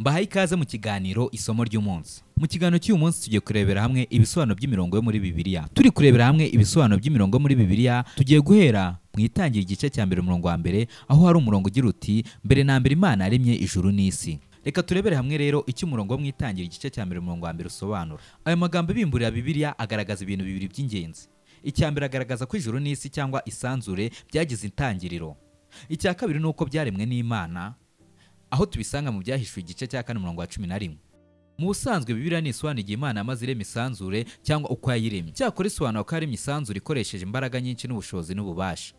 Mbahaye ikaze mu kiganiro isomo ry'umunsi. Mu kiganiro cy'uyu munsi tugiye kurebera hamwe ibisobanuro by'imirongo yo muri Bibiliya. Turi kurebera hamwe ibisobanuro by'imirongo muri Bibiliya, tugiye guhera mu itangira igice cya mbere umurongo wa mbere, aho hari umurongo ugira uti mbere na mbere Imana yaremye ijuru n'isi. Reka turebere hamwe rero icyo umurongo wo mu itangira igice cya mbere umurongo wa mbere usobanura. Aya magambo bimburira Bibiliya agaragaza ibintu bibiri by'ingenzi. Icya mbere agaragaza ko ijuru n'isi cyangwa isanzure byagize intangiriro. Icya kabiri ni uko byaremwe n'Imana, aho tubisanga mu byahishuwe igice cya 4 umurongo wa 11. Mu busanzwe Bibiliya nisobanura igihe Imana yamaze irema isanzure cyangwa uko yayiremye. Cyakora isobanura ko yaremye isanzure ikoresheje imbaraga nyinshi n'ubushobozi n'ububasha.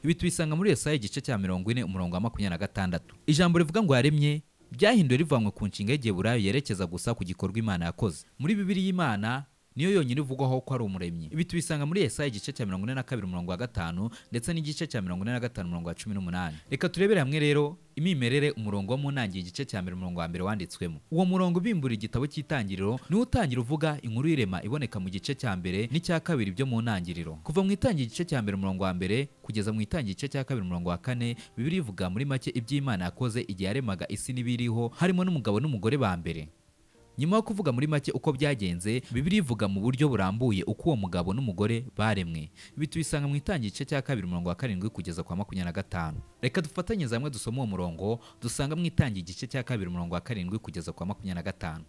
Ibi tubisanga muri Yesaya igice cya 40 umurongo wa 26. Ijambo rivuga ngo yaremye byahinduwe rivanywe ku nshinga y'Igiheburayo yerekeza gusa ku gikorwa Imana yakoze. Muri Bibiliya Imana niyo yonyine ivugwaho ko ari umuremyi. Ibi tubisanga muri Yesaya igice cya 42 umurongo wa 5 ndetse n'igice cya 45 umurongo wa 18. Reka turebere hamwe rero imimerere umurongo wo mu ntangiriro igice cya 1 umurongo wa mbere wanditswemo. Uwo murongo bimbura igitabo cy'itangiriro ni utangira uvuga inkuru y'irema iboneka mu gice cya mbere n'icya kabiri byo mu ntangiriro. Kuva mu itangiriro igice cya 1 umurongo wa mbere kugeza mu itangiriro igice cya 2 umurongo wa 4, Bibiliya ivuga muri make iby'Imana yakoze igihe yaremaga isi n'ibiriho, harimo n'umugabo n'umugore ba mbere. Nyuma yo kuvuga muri make uko byagenze, Bibiliya ivuga mu buryo burambuye uko uwo mugabo n'umugore baremwe. Ibi tubisanga mu itangiriro igice cya 2 umurongo wa 7 kugeza kwa 25. Reka dufatanyirize hamwe dusoma uwo murongo, dusanga mu itangiriro igice cya 2 umurongo wa 7 kugeza kwa 25.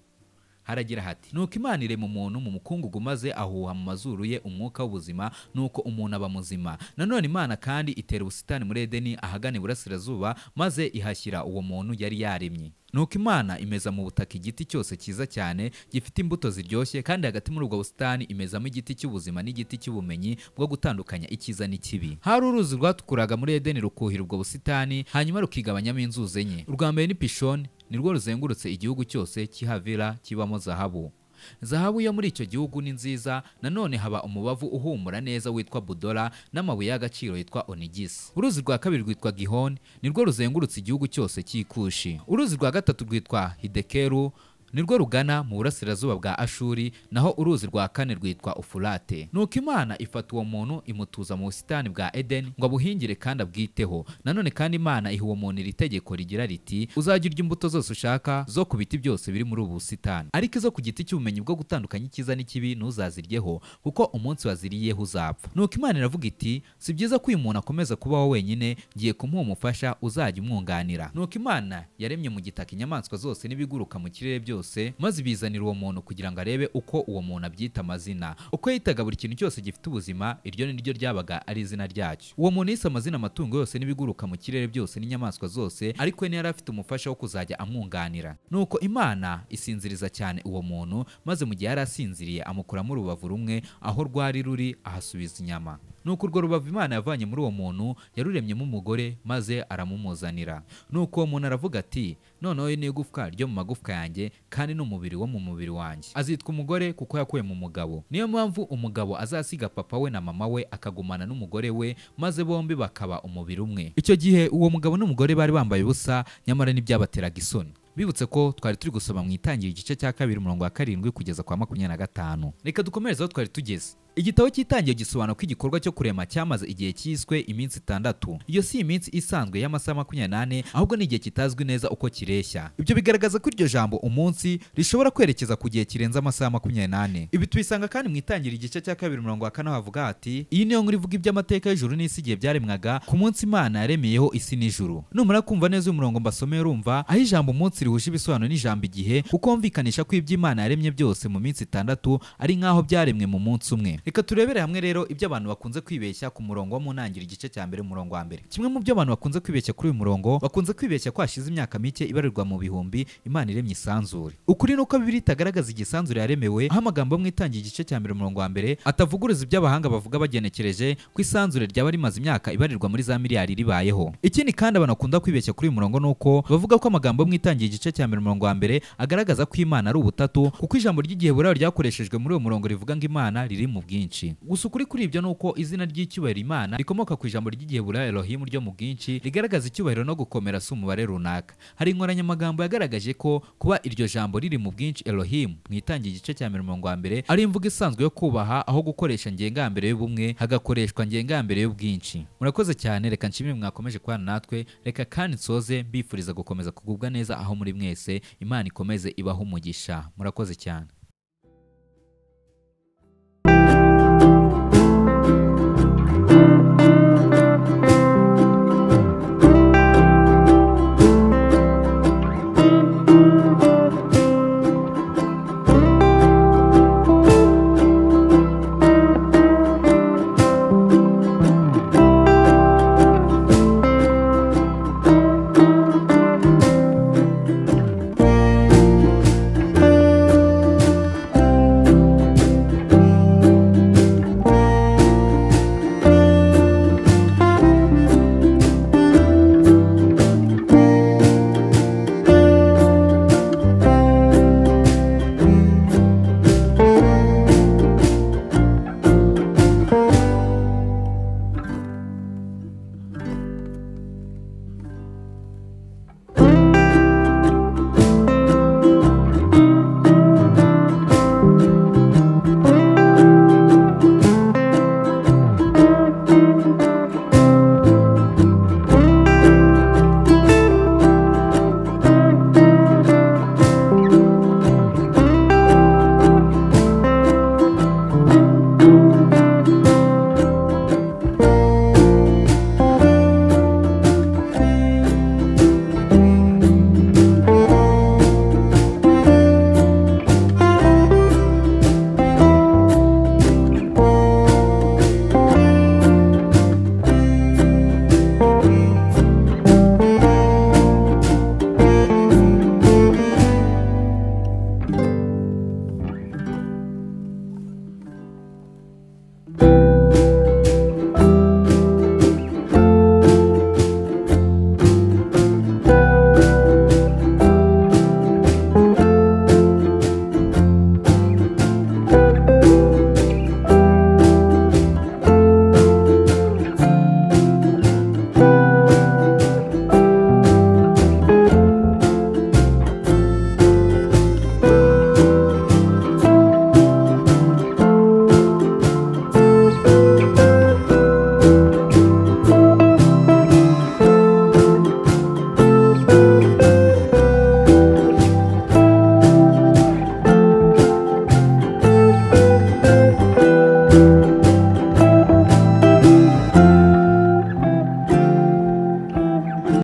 Haragira hati: nuko Imana irema umuntu mu mukungugu maze ahuha mu mazuru ye umwuka w'ubuzima, nuko umuntu aba muzima. Nanone Imana kandi itera ubusitani muri Edeni ahagana iburasirazuba, maze ihashyira uwo muntu yari yaremye. Nuko Imana imeza mu butaka igiti cyose cyiza cyane gifite imbuto ziryoshye, kandi hagati muri ubwo busitani imezamo igiti cy'ubuzima n'igiti cy'ubumenyi bwo gutandukanya icyiza n'ikibi. Hari uruzi rwatukuraga muri Edeni rukuhira ubwo busitani, hanyuma rukigabanyamo inzuzi enye. Urwa mbere ni Pishoni, nirwo ruzengurutse igihugu cyose cy'ihavira kibamo zahabu. Zahabu yo muri icyo gihugu ni nziza. Nanone haba umubavu uhumura neza witwa Budora n'amabuye y'agaciro yitwa Onigisi. Uruzi rwa kabiri rwitwa Gihoni, nirwo ruzengurutse igihugu cyose cy'Ikushi. Uruzi rwa gatatu rwitwa Hidekeru, nirwo rugana mu burasirazuba bwa Ashuri, naho uruzi rwa kane rwitwa Ufurate. Nuko Imana ifata uwo muntu imutuza mu busitani bwa Edeni ngo abuhingire kandi abwiteho. Nanone kandi Imana iha uwo muntu iri tegeko rigira riti: uzajya urya imbuto zose ushaka zo ku biti byose biri muri ubu busitani, ariko izo ku giti cy'ubumenyi bwo gutandukanya icyiza n'ikibi ntuzaziryeho, kuko umunsi waziriyeho uzapfa. Nuko Imana iravuga iti: si byiza ko uyu muntu akomeza kubaho wenyine, ngiye kumuha umufasha uzajya umwunganira. Nuko Imana yaremye mu gitaka inyamaswa zose n'ibiguruka mu kirere byose, maze bizanira uwo muntu kugira ngo arebe uko uwo muntu abyita amazina. Uko yitaga buri kintu cyose gifite ubuzima, iryo ni ryo ryabaga ari izina ryacyo. Uwo muntu yise amazina amatungo yose n'ibiguruka mu kirere byose n'inyamaswa zose, ariko we ntiyari afite umufasha wo kuzajya amwunganira. Nuko Imana isinziriza cyane uwo muntu, maze mu gihe yari asinziriye amukuramo urubavu rumwe aho rwari ruri, ahasubiza inyama. Nuko urwo rubavu Imana yavanye muri uwo muntu yaruremyemo umugore, maze aramumuzanira. Nuko uwo muntu aravuga ati: noneho ni igufwa ryo mu magufwa yanjye, kandi n'umubiri wo mu mubiri wanjye. Azitwa umugore kuko yakuye mu mugabo. Niyo mpamvu umugabo azasiga papa we na mama we akagumana n'umugore we, maze bombi bakaba umubiri umwe. Icyo gihe uwo mugabo n'umugore bari bambaye ubusa, nyamara ntibyabateraga isoni. Bibutse ko twari turi gusoma mu itangiriro igice cya 2 umurongo wa 7 kugeza kwa 25. Reka dukomereze aho twari tugeze. Igitabo cy'itangiriro gisobanura ko igikorwa cyo kurema cyamaze igihe cyiswe iminsi 6. Iyo si iminsi isanzwe y'amasaha 28, ahubwo ni igihe kitazwi neza uko kireshya. Ibyo bigaragaza ko iryo jambo umunsi rishobora kwerekeza ku gihe kirenze amasaha 28. Ibi tubisanga kandi mu itangiriro igice cya 2 umurongo wa 4 havuga hati: iyi niyo nkuru ivuga iby'amateka y'ijuru n'isi igihe byaremwaga, ku munsi Imana yaremeyeho isi n'ijuru. Numara kumva neza uyu murongo mbasomeye urumva aho ijambo umunsi rihuje ibisobanuro n'ijambo igihe, kuko wumvikanisha ko iby'Imana yaremye byose mu minsi 6 ari nk'aho byaremwe mu munsi umwe. Reka turebere hamwe rero ibyo abantu bakunze kwibeshya ku murongo wo mu ntangiriro igice cya 1 umurongo wa mbere. Kimwe mu byo abantu bakunze kwibeshya kuri uyu murongo, bakunze kwibeshya ko hashize imyaka mike ibarirwa mu bihumbi Imana iremye isanzure. Ukuri nuko Bibiliya itagaragaza igisanzure yaremewe, aho amagambo yo mu itangiriro igice cya 1 umurongo wa mbere atavuguruza iby'abahanga bavuga bagenekereje ko isanzure ryaba rimaze imyaka ibarirwa muri za miliyari ribayeho. Ikindi kandi abantu bakunda kwibeshya kuri uyu murongo nuko bavuga ko amagambo yo mu itangiriro igice cya 1 umurongo wa mbere agaragaza ko Imana ari ubutatu, kuko ijambo ry'Igiheburayo ryakoreshejwe muri uwo murongo rivuga ngo Imana riri mu bwinshi. Gusa ukuri kuri ibyo nuko izina ry'icyubahiro Imana rikomoka ku ijambo ry'Igiheburayo Elohim ryo mu bwinshi rigaragaza icyubahiro no gukomera si umubare runaka. Hari inkoranyamagambo yagaragaje ko kuba iryo jambo riri mu bwinshi Elohim mu itangira igice cya 1 ari imvugo isanzwe yo kubaha aho gukoresha ngengambere y'ubumwe hagakoreshwa ngengambere y'ubwinshi. Murakoze cyane, reka nshimire mwakomeje kubana natwe, reka kandi nsoze mbifuriza gukomeza kugubwa neza aho muri mwese. Imana ikomeze ibaho umugisha. Murakoze cyane.